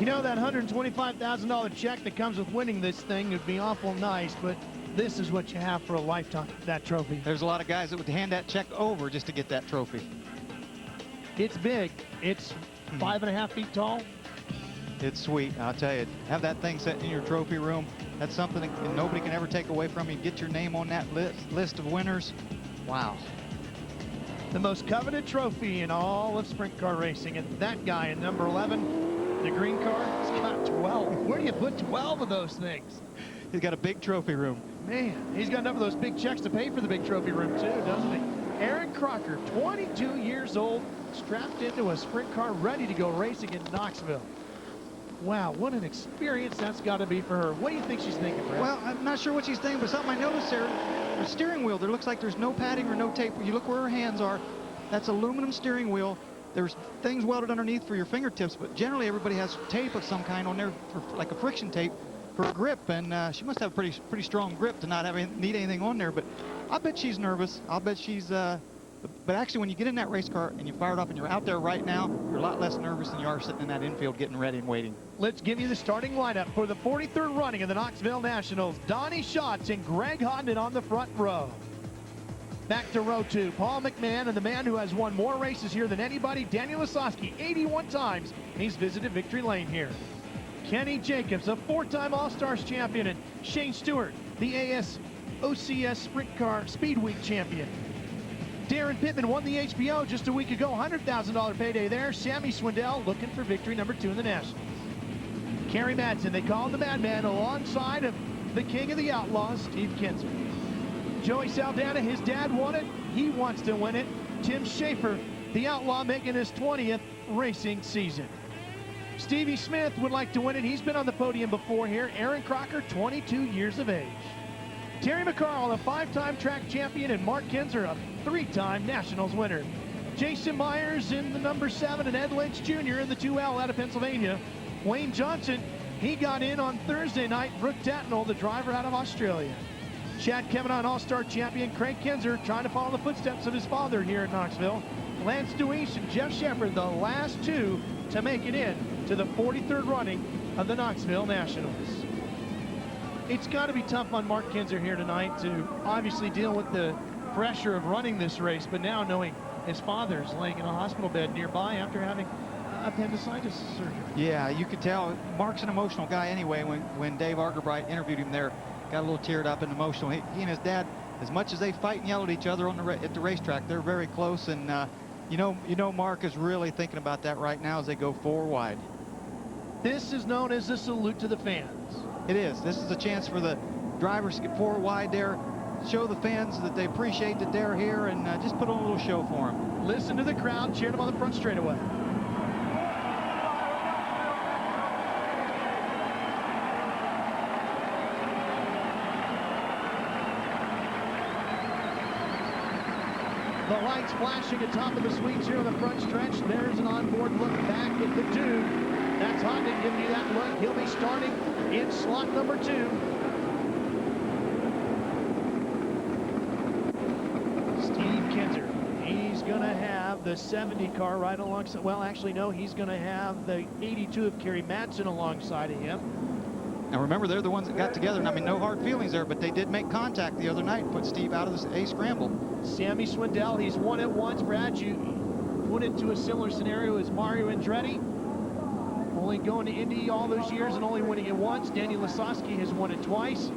You know, that $125,000 check that comes with winning this thing would be awful nice, but this is what you have for a lifetime, that trophy. There's a lot of guys that would hand that check over just to get that trophy. It's big. It's 5.5 feet tall. It's sweet, I'll tell you. Have that thing set in your trophy room. That's something that nobody can ever take away from you. Get your name on that list of winners. Wow. The most coveted trophy in all of sprint car racing. And that guy in number 11, the green car, has got 12. Where do you put 12 of those things? He's got a big trophy room. Man, he's got enough of those big checks to pay for the big trophy room too, doesn't he? Aaron Crocker, 22 years old, strapped into a sprint car, ready to go racing in Knoxville. Wow, what an experience that's got to be for her. What do you think she's thinking, Brad? Well, I'm not sure what she's thinking, but something I noticed there, the steering wheel, there looks like there's no padding or no tape. You look where her hands are, that's aluminum steering wheel. There's things welded underneath for your fingertips, but generally everybody has tape of some kind on there, like a friction tape for a grip, and she must have a pretty strong grip to not need anything on there, but I bet she's nervous. I'll bet she's, but actually when you get in that race car and you fire it up and you're out there right now, you're a lot less nervous than you are sitting in that infield getting ready and waiting. Let's give you the starting lineup for the 43rd running of the Knoxville Nationals. Donnie Schatz and Greg Hodden on the front row. Back to row 2, Paul McMahon, and the man who has won more races here than anybody, Daniel Lasoski, 81 times. He's visited victory lane here. Kenny Jacobs, a 4-time All-Stars champion, and Shane Stewart, the OCS Sprint Car Speed Week champion. Darren Pittman won the HBO just a week ago, $100,000 payday there. Sammy Swindell looking for victory number 2 in the Nationals. Kerry Madsen, they call him the Madman, alongside of the king of the Outlaws, Steve Kinzer. Joey Saldana, his dad won it. He wants to win it. Tim Schaefer, the Outlaw, making his 20th racing season. Stevie Smith would like to win it. He's been on the podium before here. Aaron Crocker, 22 years of age. Terry McCarl, a 5-time track champion, and Mark Kinzer, a 3-time Nationals winner. Jason Myers in the number 7, and Ed Lynch Jr. in the 2L out of Pennsylvania. Wayne Johnson, he got in on Thursday night. Brooke Tatnall, the driver out of Australia. Chad Kavanaugh, All-Star champion. Craig Kinzer trying to follow the footsteps of his father here in Knoxville. Lance Deweese and Jeff Shepard, the last 2 to make it in to the 43rd running of the Knoxville Nationals. It's got to be tough on Mark Kinzer here tonight to obviously deal with the pressure of running this race, but now knowing his father is laying in a hospital bed nearby after having appendicitis surgery. Yeah, you could tell Mark's an emotional guy anyway. When Dave Argerbright interviewed him there, got a little teared up and emotional. He and his dad, as much as they fight and yell at each other on at the racetrack, they're very close, and you know Mark is really thinking about that right now as they go 4 wide. This is known as a salute to the fans. It is. This is a chance for the drivers to get 4 wide there, show the fans that they appreciate that they're here, and just put on a little show for them. Listen to the crowd cheering them on the front straightaway. The lights flashing atop of the suites here on the front stretch. There's an onboard look back at the 2. That's Hodden giving you that look. He'll be starting in slot number 2. Steve Kinzer, he's going to have the 70 car right alongside. Well, actually, no, he's going to have the 82 of Kerry Madsen alongside of him. Now remember, they're the ones that got together, and I mean, no hard feelings there, but they did make contact the other night and put Steve out of the A scramble. Sammy Swindell, he's won it once. Brad, you put it to a similar scenario as Mario Andretti. Only going to Indy all those years and only winning it once. Daniel Lasoski has won it twice.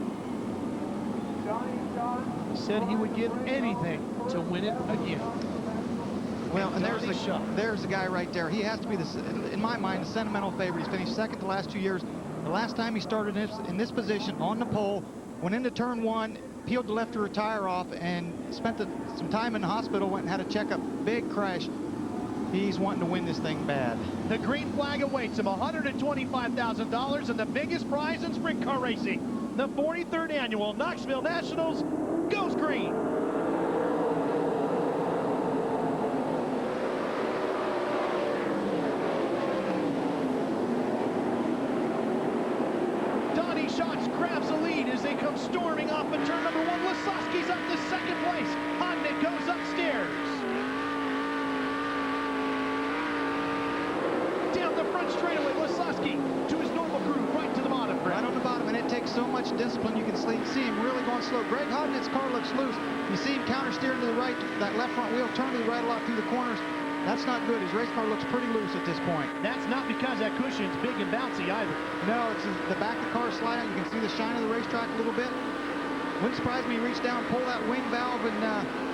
He said he would give anything to win it again. Well, and there's the guy right there. He has to be, in my mind, the sentimental favorite. He's finished second the last 2 years. The last time he started in this position on the pole, went into turn 1, peeled the left rear tire off, and spent some time in the hospital, went and had a checkup, big crash. He's wanting to win this thing bad. The green flag awaits him, $125,000, and the biggest prize in sprint car racing. The 43rd annual Knoxville Nationals goes green. Donnie Schatz grabs the lead as they come storming off of turn number 1. Lasoski's up to second place. Hodnick goes upstairs. Down the front straightaway, Lasoski so much discipline. You can see him really going slow. Greg Hodnett's car looks loose. You see him counter steering to the right, that left front wheel turn to the right a lot through the corners. That's not good. His race car looks pretty loose at this point. That's not because that cushion's big and bouncy either. No, it's the back of the car sliding. You can see the shine of the racetrack a little bit. Wouldn't surprise me he reached down, pull that wing valve, and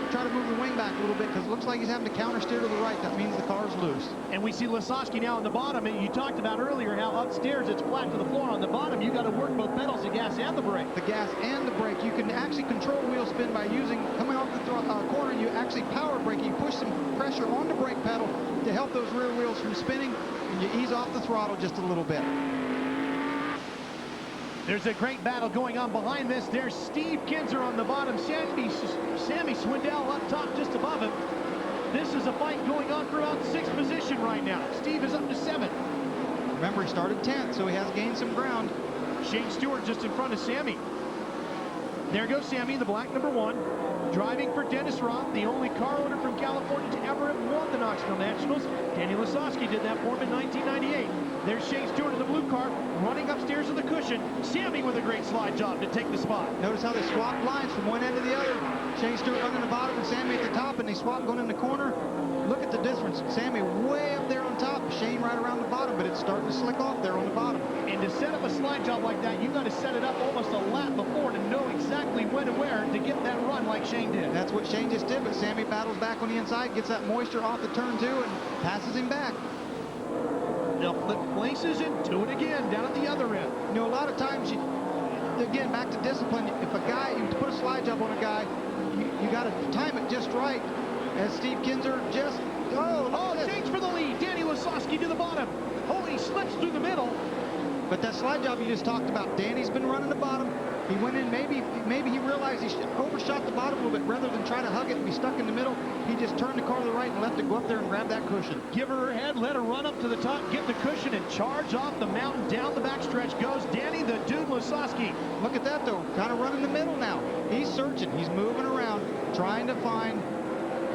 try to move the wing back a little bit, because it looks like he's having to counter steer to the right. That means the car's loose. And we see Lasoski now on the bottom. And you talked about earlier how upstairs it's flat to the floor. On the bottom, you got to work both pedals, the gas and the brake. The gas and the brake. You can actually control wheel spin by coming off the corner. You actually power brake. You push some pressure on the brake pedal to help those rear wheels from spinning, and you ease off the throttle just a little bit. There's a great battle going on behind this. There's Steve Kinzer on the bottom. Sammy Swindell up top just above him. This is a fight going on throughout 6th position right now. Steve is up to 7th. Remember, he started 10th, so he has gained some ground. Shane Stewart just in front of Sammy. There goes Sammy, the black number 1. Driving for Dennis Roth, the only car owner from California to ever have won the Knoxville Nationals. Danny Lasoski did that for him in 1998. There's Shane Stewart in the blue car, running upstairs to the cushion. Sammy with a great slide job to take the spot. Notice how they swap lines from one end to the other. Shane Stewart running the bottom and Sammy at the top, and they swap going in the corner. Look at the difference. Sammy way up there on top, Shane right around the bottom, but it's starting to slick off there on the bottom. And to set up a slide job like that, you've got to set it up almost a lap before to know exactly when and where to get that run like Shane did. That's what Shane just did, but Sammy battles back on the inside, gets that moisture off the turn 2, and passes him back. They'll flip places and do it again down at the other end. You know, a lot of times, again, back to discipline. If a guy, you put a slide job on a guy, you got to time it just right. As Steve Kinzer just, change for the lead. Danny Lasoski to the bottom. Oh, he slips through the middle. But that slide job you just talked about, Danny's been running the bottom. He went in, maybe he realized he overshot the bottom a little bit. Rather than try to hug it and be stuck in the middle, he just turned the car to the right and left it go up there and grab that cushion. Give her her head, let her run up to the top, get the cushion, and charge off the mountain. Down the backstretch goes Danny the Dude Lasoski. Look at that, though. Kind of running the middle now. He's searching. He's moving around, trying to find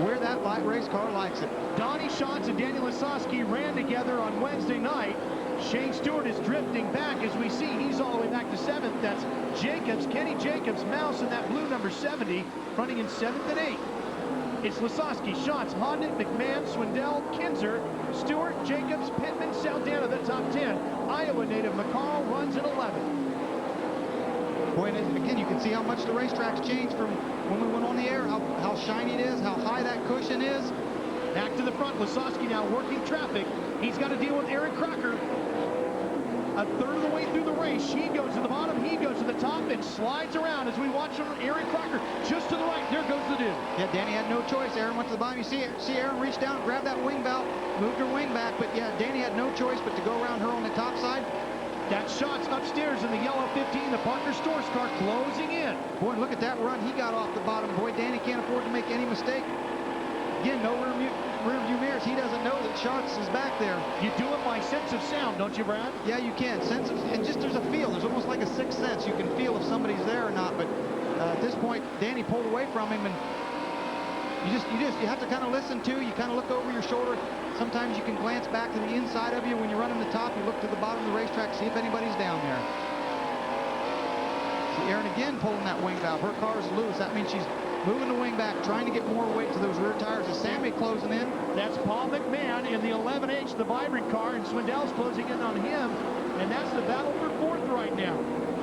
where that light race car likes it. Donnie Schatz and Danny Lasoski ran together on Wednesday night. Shane Stewart is drifting back as we see he's all the way back to 7th. That's Jacobs, Kenny Jacobs, Mouse in that blue number 70, running in 7th and 8th. It's Lasoski, Schatz, Hodnett, McMahon, Swindell, Kinzer, Stewart, Jacobs, Pittman, Saldana, the top 10. Iowa native McCall runs in 11th. Boy, and again, you can see how much the racetrack's changed from when we went on the air, how shiny it is, how high that cushion is. Back to the front, Lasoski now working traffic. He's got to deal with Aaron Crocker. A third of the way through the race, she goes to the bottom, he goes to the top, and slides around as we watch Aaron Crocker just to the right. There goes the dude. Yeah, Danny had no choice. Aaron went to the bottom. You see Aaron reach down, grab that wing valve, moved her wing back, but yeah, Danny had no choice but to go around her on the top side. That shot's upstairs in the yellow 15, the Parker Stores car closing in. Boy, look at that run he got off the bottom. Boy, Danny can't afford to make any mistake. Again, no rear view mirrors. He doesn't know that Schatz is back there. You do it by sense of sound, don't you, Brad? Yeah, you can. And just there's a feel. There's almost like a sixth sense. You can feel if somebody's there or not. But at this point, Danny pulled away from him, and you have to kind of listen too. You kind of look over your shoulder. Sometimes you can glance back to the inside of you when you're running the top. You look to the bottom of the racetrack, see if anybody's down there. See Aaron again pulling that wing valve. Her car's loose. That means she's moving the wing back, trying to get more weight to those rear tires. Is Sammy closing in? That's Paul McMahon in the 11H, the Vibrant car, and Swindell's closing in on him. And that's the battle for 4th right now.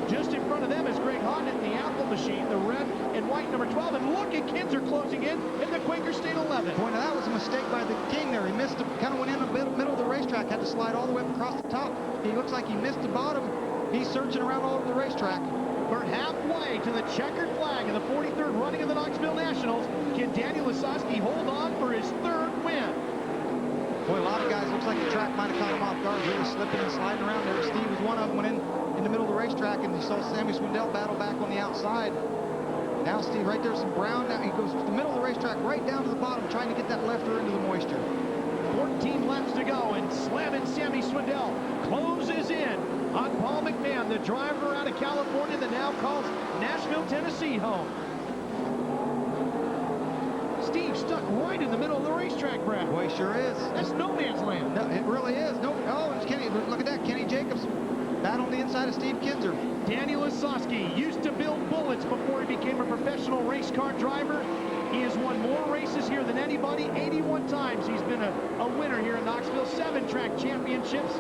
Just in front of them is Greg Hodnett in the Apple machine, the red and white number 12. And look at Kinzer closing in the Quaker State 11. Boy, now that was a mistake by the King there. He missed, kind of went in the middle of the racetrack, had to slide all the way up across the top. He looks like he missed the bottom. He's searching around all over the racetrack. We're halfway to the checkered flag in the 43rd running of the Knoxville Nationals. Can Danny Lasoski hold on for his 3rd win? Boy, a lot of guys, looks like the track might have caught him off guard, really slipping and sliding around there. Steve was one of them, went in the middle of the racetrack, and he saw Sammy Swindell battle back on the outside. Now Steve, right there's some brown. Now he goes to the middle of the racetrack, right down to the bottom, trying to get that left rear into the moisture. 14 laps to go, and slamming Sammy Swindell closes in on Paul McMahon, the driver out of California that now calls Nashville, Tennessee home. Steve stuck right in the middle of the racetrack, Brad. Boy, sure is. That's no man's land. No, it really is. No, oh, it's Kenny. Look at that. Kenny Jacobs battling the inside of Steve Kinzer. Danny Lasoski used to build bullets before he became a professional race car driver. He has won more races here than anybody. 81 times he's been a winner here in Knoxville. 7 track championships.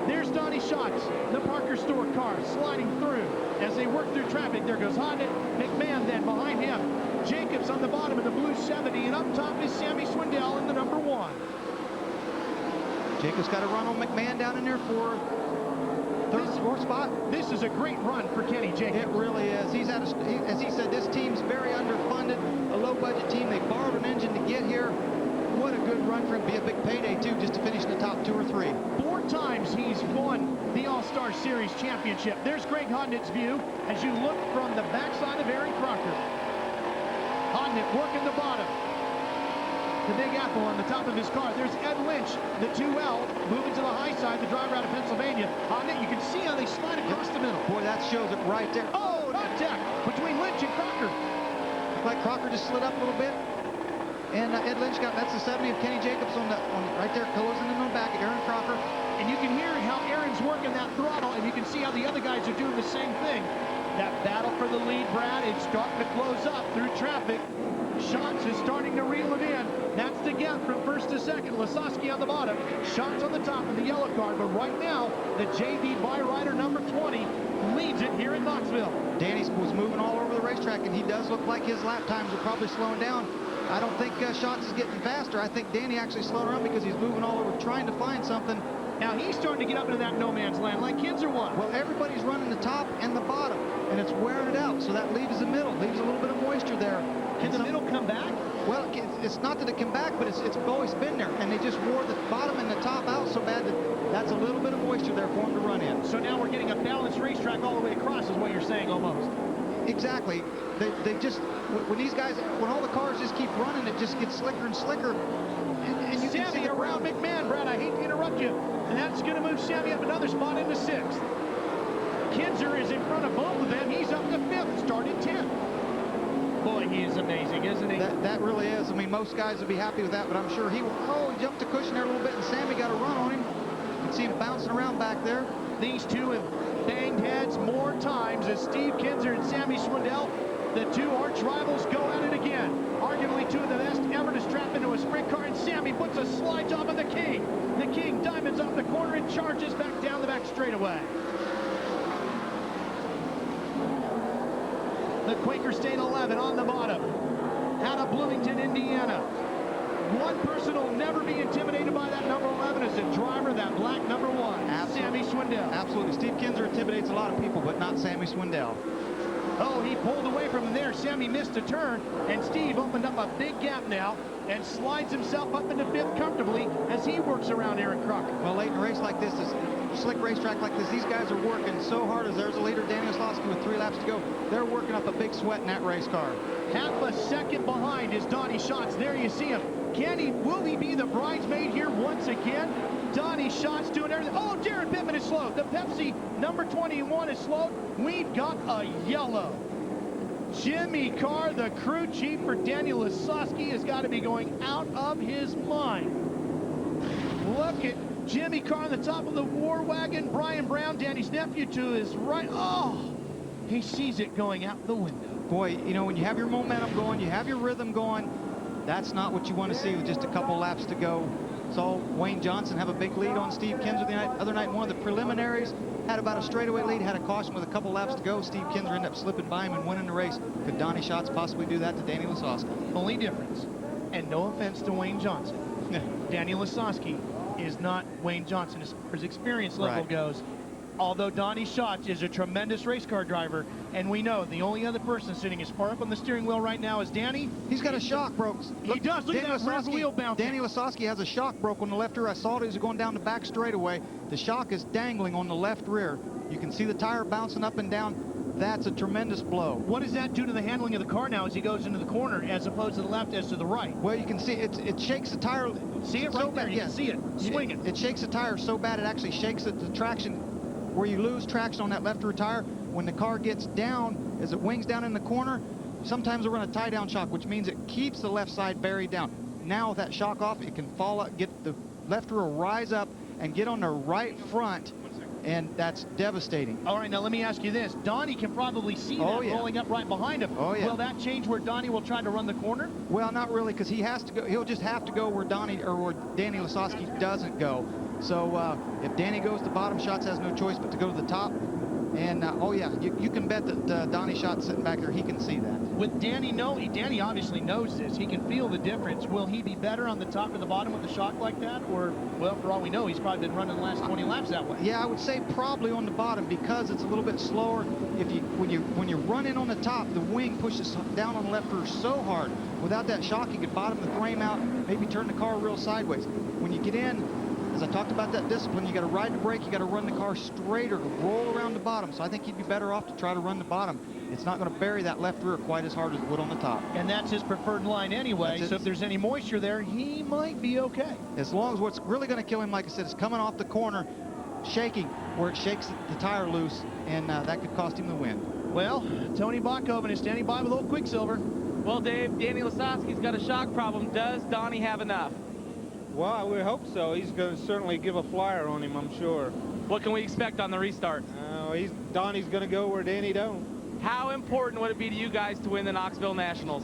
There's Donnie Schatz, the Parker Store car, sliding through. As they work through traffic, there goes Honda. McMahon then behind him. Jacobs on the bottom of the blue 70, and up top is Sammy Swindell in the number 1. Jacobs got a run on McMahon down in there for third or fourth spot. This is a great run for Kenny Jacobs. It really is. He's at as he said, this team's very underfunded, a low-budget team. They borrowed an engine to get here. What a good run for him. Be a big payday, too, just to finish in the top 2 or 3. 4 times he's won the All-Star Series championship. There's Greg Hondit's view as you look from the backside of Aaron Crocker. Hondit working the bottom. The Big Apple on the top of his car. There's Ed Lynch, the 2L, moving to the high side, the driver out of Pennsylvania. Hondit, you can see how they slide across the middle. Boy, that shows it right there. Oh, contact between Lynch and Crocker. Looked like Crocker just slid up a little bit. And Ed Lynch that's the 70 of Kenny Jacobs on right there, closing in on the back of Aaron Crocker. And you can hear how Aaron's working that throttle, and you can see how the other guys are doing the same thing. That battle for the lead, Brad, it's starting to close up through traffic. Schatz is starting to reel it in. That's the gap from first to second. Lasoski on the bottom, Schatz on the top in the yellow car. But right now, the JV Byrider number 20 leads it here in Knoxville. Danny was moving all over the racetrack, and he does look like his lap times are probably slowing down. I don't think Schatz is getting faster. I think Danny actually slowed around because he's moving all over trying to find something. Now he's starting to get up into that no man's land like Kinzer was. Well, everybody's running the top and the bottom, and it's wearing it out. So that leaves the middle, leaves a little bit of moisture there. Can the middle come back? Well, it's not that it can back, but it's always been there, and they just wore the bottom and the top out so bad that that's a little bit of moisture there for him to run in. So now we're getting a balanced racetrack all the way across, is what you're saying almost. Exactly. They just, when all the cars just keep running, it just gets slicker and slicker. And you can see around McMahon, Brad, I hate to interrupt you. And that's going to move Sammy up another spot into 6th. Kinzer is in front of both of them. He's up to 5th, started 10th. Boy, he is amazing, isn't he? That really is. I mean, most guys would be happy with that, but I'm sure he will. Oh, he jumped the cushion there a little bit, and Sammy got a run on him. You can see him bouncing around back there. These two have banged heads more times as Steve Kinzer and Sammy Swindell, the 2 arch rivals, go at it again. Arguably 2 of the best ever to strap into a sprint car, and Sammy puts a slide job on the King. The King diamonds off the corner and charges back down the back straightaway. The Quaker State 11 on the bottom. Out of Bloomington, Indiana. One person will never be intimidated by that number 11 as a driver, that black number 1, Sammy Swindell. Absolutely. Steve Kinzer intimidates a lot of people, but not Sammy Swindell. Oh, he pulled away from him there. Sammy missed a turn, and Steve opened up a big gap now and slides himself up into 5th comfortably as he works around Aaron Crocker. Well, late in a race like this, this slick racetrack like this, these guys are working so hard. As there's a leader, Danny Lasoski, with 3 laps to go. They're working up a big sweat in that race car. Half a second behind is Donnie Schatz. There you see him. Will he be the bridesmaid here once again? Donnie Schatz doing everything. Oh, Jared Pittman is slowed. The Pepsi number 21 is slowed. We've got a yellow. Jimmy Carr, the crew chief for Daniel Lasoski, has got to be going out of his mind. Look at Jimmy Carr on the top of the war wagon. Brian Brown, Danny's nephew, to his right. Oh, he sees it going out the window. Boy, you know, when you have your momentum going, you have your rhythm going, that's not what you want to see with just a couple laps to go. Saw Wayne Johnson have a big lead on Steve Kinzer the other night in one of the preliminaries. Had about a straightaway lead, had a caution with a couple laps to go. Steve Kinzer ended up slipping by him and winning the race. Could Donnie Schatz possibly do that to Danny Lasoski? Only difference, and no offense to Wayne Johnson, Danny Lasoski is not Wayne Johnson as far as experience level goes. Although Donnie Schatz is a tremendous race car driver, and we know the only other person sitting as far up on the steering wheel right now is Danny. He's got a shock broke. He does. Look at that rear wheel bouncing. Danny Lasoski has a shock broke on the left rear. I saw it as he was going down the back straightaway. The shock is dangling on the left rear. You can see the tire bouncing up and down. That's a tremendous blow. What does that do to the handling of the car now as he goes into the corner as opposed to the left as to the right? Well, you can see it shakes the tire. See it right there? You can see it swinging. It shakes the tire so bad it actually shakes the traction, where you lose traction on that left rear tire. When the car gets down, as it wings down in the corner, sometimes we'll run a tie-down shock, which means it keeps the left side buried down. Now with that shock off, it can fall up, get the left rear rise up and get on the right front and that's devastating. All right, now let me ask you this. Donnie can probably see that rolling up right behind him. Oh, yeah. Will that change where Donnie will try to run the corner? Well, not really, because he has to go. He'll just have to go where Danny Lasoski doesn't go. So if Danny goes to bottom, Schatz has no choice but to go to the top. And oh yeah, you can bet that Donnie Schatz sitting back there, he can see that. With Danny, Danny obviously knows this. He can feel the difference. Will he be better on the top or the bottom with a shock like that? Or, well, for all we know, he's probably been running the last 20 laps that way. Yeah, I would say probably on the bottom because it's a little bit slower. When you run in on the top, the wing pushes down on the left rear so hard. Without that shock, you could bottom the frame out, maybe turn the car real sideways. When you get in, as I talked about that discipline, you got to ride the brake, you got to run the car straighter to roll around the bottom. So I think he'd be better off to try to run the bottom. It's not going to bury that left rear quite as hard as it would on the top. And that's his preferred line anyway, so if there's any moisture there, he might be okay. As long as what's really going to kill him, like I said, is coming off the corner, shaking, where it shakes the tire loose, and that could cost him the win. Well, Tony Bachhoven is standing by with old Quicksilver. Well, Dave, Danny Lasoski's got a shock problem. Does Donnie have enough? Well, we hope so. He's going to certainly give a flyer on him, I'm sure. What can we expect on the restart? Donnie's going to go where Danny don't. How important would it be to you guys to win the Knoxville Nationals?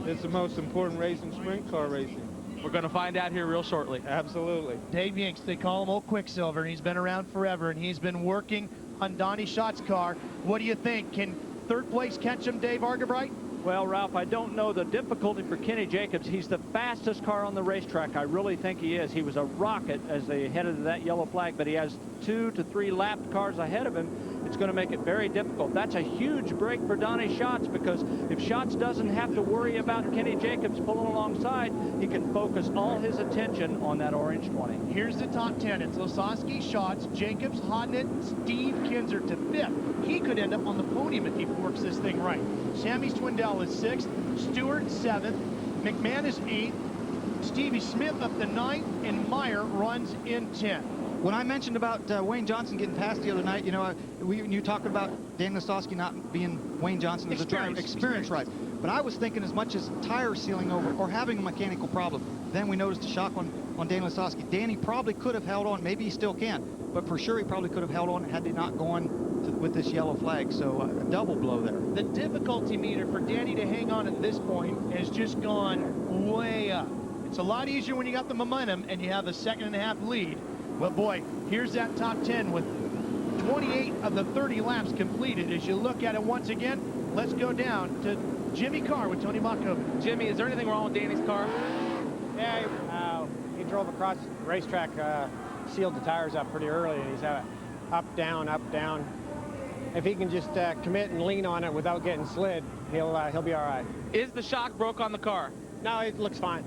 It's the most important race in sprint car racing. We're going to find out here real shortly. Absolutely. Dave Yanks, they call him old Quicksilver, and he's been around forever, and he's been working on Donnie Schatz's car. What do you think? Can third place catch him, Dave Argabright? Well, Ralph, I don't know the difficulty for Kenny Jacobs. He's the fastest car on the racetrack. I really think he is. He was a rocket as they headed to that yellow flag, but he has 2 to 3 lapped cars ahead of him. It's going to make it very difficult. That's a huge break for Donnie Schatz, because if Schatz doesn't have to worry about Kenny Jacobs pulling alongside, he can focus all his attention on that orange 20. Here's the top 10. It's Lasoski, Schatz, Jacobs, Hodnett, Steve Kinzer to 5th. He could end up on the podium if he works this thing right. Sammy Swindell is 6th, Stewart 7th, McMahon is 8th, Stevie Smith up to 9th, and Meyer runs in 10th. When I mentioned about Wayne Johnson getting past the other night, you talked about Dan Lasoski not being Wayne Johnson as a driver. Experience, right. But I was thinking as much as tire sealing over or having a mechanical problem. Then we noticed a shock on Dan Lasoski. Danny probably could have held on. Maybe he still can. But for sure, he probably could have held on had they not gone with this yellow flag. So a double blow there. The difficulty meter for Danny to hang on at this point has just gone way up. It's a lot easier when you got the momentum and you have a 2.5-second lead. But boy, here's that top 10 with 28 of the 30 laps completed. As you look at it once again, let's go down to Jimmy Carr with Tony Bachhoven. Jimmy, is there anything wrong with Danny's car? Yeah, he drove across the racetrack, sealed the tires up pretty early, and he's had a up, down, up, down. If he can just commit and lean on it without getting slid, he'll be all right. Is the shock broke on the car? No, it looks fine.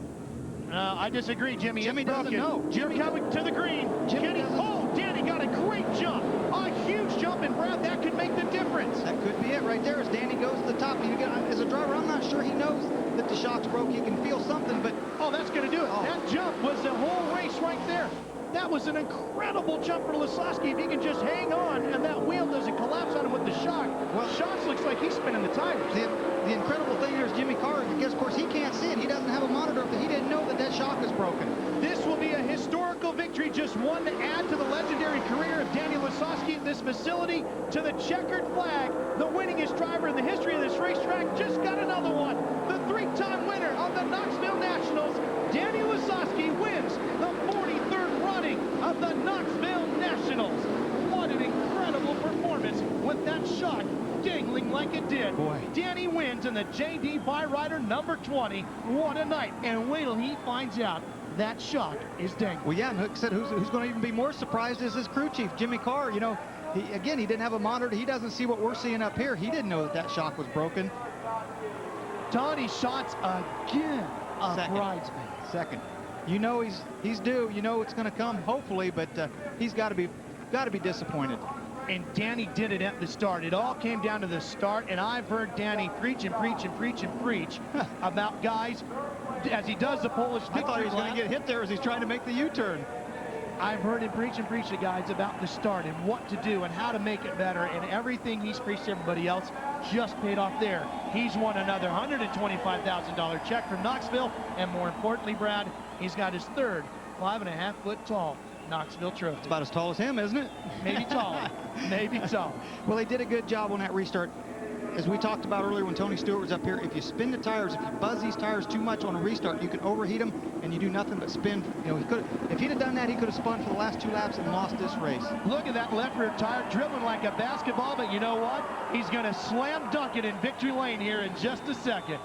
I disagree, Jimmy. Jimmy doesn't know. Jimmy coming to the green. Danny got a great jump. A huge jump, and Brad, that could make the difference. That could be it right there as Danny goes to the top. As a driver, I'm not sure he knows that the shock's broke. He can feel something, but... Oh, that's going to do it. Oh. That jump was the whole race right there. That was an incredible jump for Lasoski. If he can just hang on and that wheel doesn't collapse on him with the shock. Well, Schatz looks like he's spinning the tires. The incredible thing here is Jimmy Carr, because of course he can't see it. He doesn't have a monitor, but he didn't know that shock is broken. This will be a historical victory, just one to add to the legendary career of Danny Lasoski at this facility. To the checkered flag, the winningest driver in the history of this racetrack just got another one. The 3-time winner of the Knoxville Nationals, Danny Lasoski, wins the 43rd running of the Knoxville Nationals. What an incredible performance with that shock dangling like it did. Boy. Danny wins in the JD Byrider number 20. What a night. And wait till he finds out that shock is dangling. Well, yeah, and Hook said who's going to even be more surprised is his crew chief, Jimmy Carr. He didn't have a monitor. He doesn't see what we're seeing up here. He didn't know that shock was broken. Donnie Schatz again, a bridesmaid. Second. He's due. It's going to come, hopefully, but he's got to be disappointed. And Danny did it at the start. It all came down to the start, and I've heard Danny preach and preach and preach and preach about guys as he does the Polish victory I thought he was going to get hit there as he's trying to make the U-turn. I've heard him preach and preach to guys about the start and what to do and how to make it better, and everything he's preached to everybody else just paid off there. He's won another $125,000 check from Knoxville, and more importantly, Brad, he's got his third 5.5-foot tall Knoxville trophy. It's about as tall as him, isn't it? Maybe taller. Maybe taller. Well, they did a good job on that restart. As we talked about earlier when Tony Stewart was up here, if you spin the tires, if you buzz these tires too much on a restart, you can overheat them, and you do nothing but spin. You know, if he'd have done that, he could have spun for the last 2 laps and lost this race. Look at that left rear tire dribbling like a basketball, but you know what? He's going to slam dunk it in victory lane here in just a second.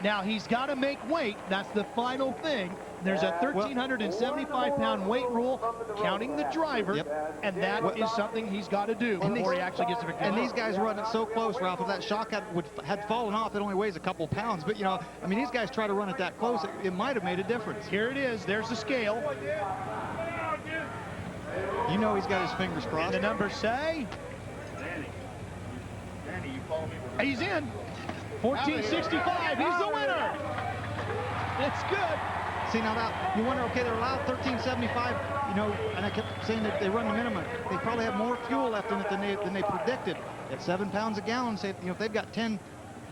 Now, he's got to make weight. That's the final thing. There's a 1,375-pound weight rule, counting the driver, and that is something he's got to do before he actually gets the victory. And these guys run it so close, Ralph. If that shock had fallen off, it only weighs a couple pounds. But, you know, I mean, these guys try to run it that close. It might have made a difference. Here it is. There's the scale. You know he's got his fingers crossed. And the numbers say? He's in. 1465. He's the winner. It's good. See, now that you wonder, okay, they're allowed 1375, you know, and I kept saying that they run the minimum. They probably have more fuel left in it than they predicted. At 7 pounds a gallon, say, you know, if they've got 10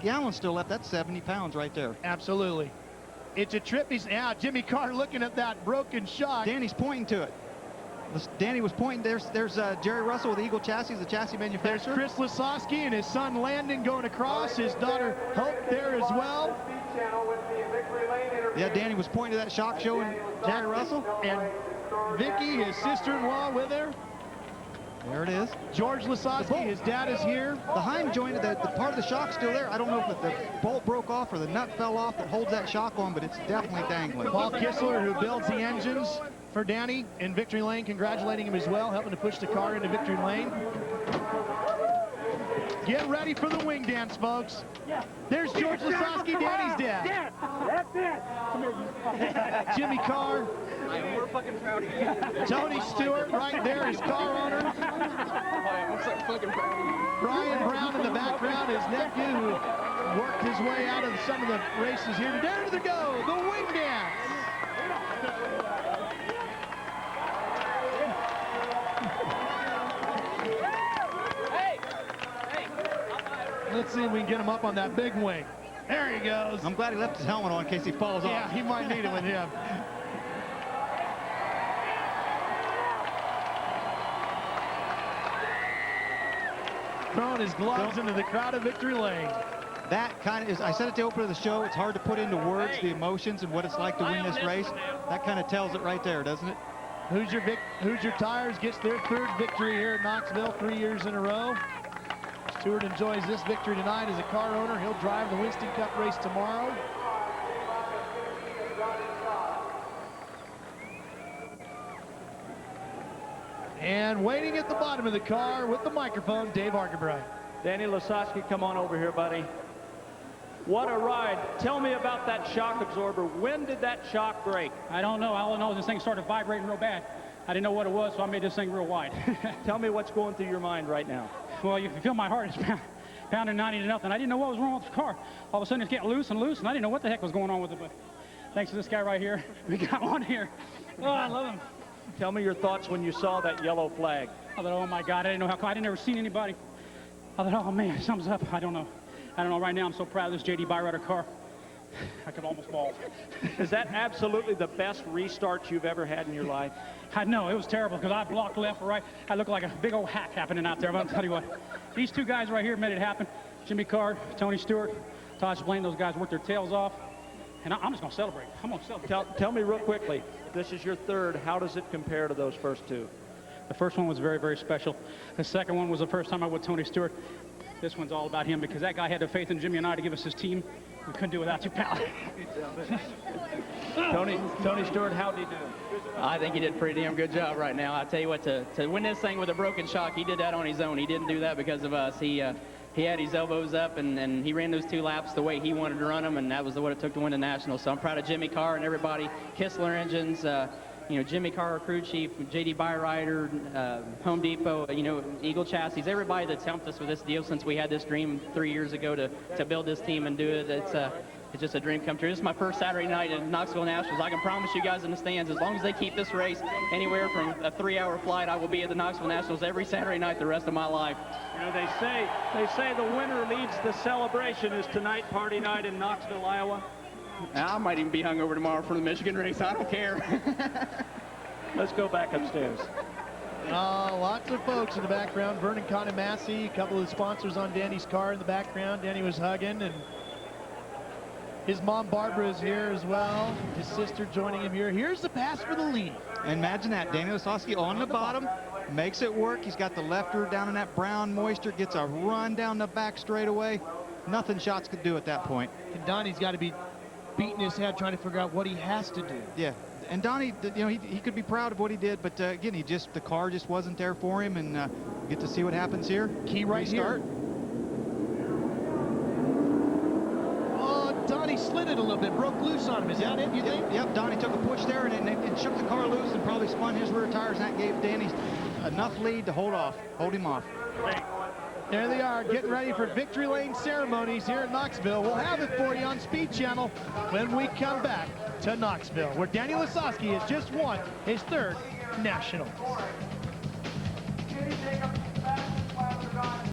gallons still left, that's 70 pounds right there. Absolutely. It's a trip. Jimmy Carr looking at that broken shock. Danny's pointing to it. Danny was pointing. There's Jerry Russell with Eagle Chassis, the chassis manufacturer. There's Chris Lasoski and his son Landon going across. His daughter Hope there as well. Yeah, Danny was pointing to that shock showing Jerry Russell. And Vicky, his sister-in-law, with her. There it is. George Lasoski, his dad is here. The Heim joint, the part of the shock's still there. I don't know if the bolt broke off or the nut fell off that holds that shock on, but it's definitely dangling. Paul Kistler, who builds the engines for Danny in victory lane, congratulating him as well, helping to push the car into victory lane. Get ready for the wing dance, folks. There's George Lasoski, Danny's dad. That's it. Come here. Jimmy Carr. We're fucking proud of you. Tony Stewart right there, his car owner. I'm so fucking proud of you. Brian Brown in the background, his nephew, who worked his way out of some of the races here. There they go, the wing dance. Let's see if we can get him up on that big wing. There he goes. I'm glad he left his helmet on in case he falls off. Yeah, he might need it with him. Throwing his gloves into the crowd of victory lane. That kind of is, I said at the opening of the show, it's hard to put into words the emotions and what it's like to win this race. That kind of tells it right there, doesn't it? Hoosier Tires gets their 3rd victory here at Knoxville 3 years in a row. Stewart enjoys this victory tonight as a car owner. He'll drive the Winston Cup race tomorrow. And waiting at the bottom of the car with the microphone, Dave Arkenbright. Danny Lasoski, come on over here, buddy. What a ride. Tell me about that shock absorber. When did that shock break? I don't know. All I know is this thing started vibrating real bad. I didn't know what it was, so I made this thing real wide. Tell me what's going through your mind right now. Well, you feel my heart is pounding 90 to nothing. I didn't know what was wrong with the car. All of a sudden, it's getting loose, and I didn't know what the heck was going on with it, but thanks to this guy right here, we got one here. Oh, I love him. Tell me your thoughts when you saw that yellow flag. I thought, oh, my God, I didn't know how, I didn't ever seen anybody. I thought, oh, man, something's up. I don't know. Right now, I'm so proud of this J.D. Byrider car. I could almost bawl. Is that absolutely the best restart you've ever had in your life? I know, it was terrible because I blocked left or right. I looked like a big old hack happening out there, but I'll tell you what. These 2 guys right here made it happen. Jimmy Carr, Tony Stewart, Tosh Blaine, those guys worked their tails off. And I'm just going to celebrate. I'm going to celebrate. Tell me real quickly, this is your 3rd. How does it compare to those first 2? The first one was very, very special. The second one was the first time I was with Tony Stewart. This one's all about him because that guy had the faith in Jimmy and I to give us his team. We couldn't do it without you, pal. Tony Stewart, how'd he do? I think he did a pretty damn good job right now. I tell you what, to win this thing with a broken shock, he did that on his own. He didn't do that because of us. He had his elbows up, and he ran those 2 laps the way he wanted to run them, and that was what it took to win the Nationals. So I'm proud of Jimmy Carr and everybody, Kistler Engines, Jimmy Carr, crew chief, J.D. Byrider, Home Depot, Eagle Chassis, everybody that's helped us with this deal since we had this dream 3 years ago to build this team and do it. It's just a dream come true. This is my first Saturday night in Knoxville Nationals. I can promise you guys in the stands, as long as they keep this race anywhere from a 3-hour flight, I will be at the Knoxville Nationals every Saturday night the rest of my life. You know, they say the winner leads the celebration. Is tonight party night in Knoxville, Iowa? I might even be hungover tomorrow for the Michigan race. I don't care. Let's go back upstairs. Lots of folks in the background. Vernon Connemasi, a couple of the sponsors on Danny's car in the background. Danny was hugging, and his mom Barbara is here as well. His sister joining him here. Here's the pass for the lead. And imagine that, Danny Lasoski on the bottom, makes it work. He's got the lefter down in that brown moisture, gets a run down the back straightaway. Nothing Schatz could do at that point. And Donnie's got to be beating his head trying to figure out what he has to do. Yeah, and Donnie, you know, he could be proud of what he did, but again, the car just wasn't there for him, and get to see what happens here. Key right Restart. here. Oh, Donnie slid it a little bit, broke loose on him. Is that it, you think? Yep, Donnie took a push there, and it shook the car loose and probably spun his rear tires, and that gave Danny enough lead to hold him off. There they are, getting ready for victory lane ceremonies here in Knoxville. We'll have it for you on Speed Channel when we come back to Knoxville, where Danny Lasoski has just won his 3rd National.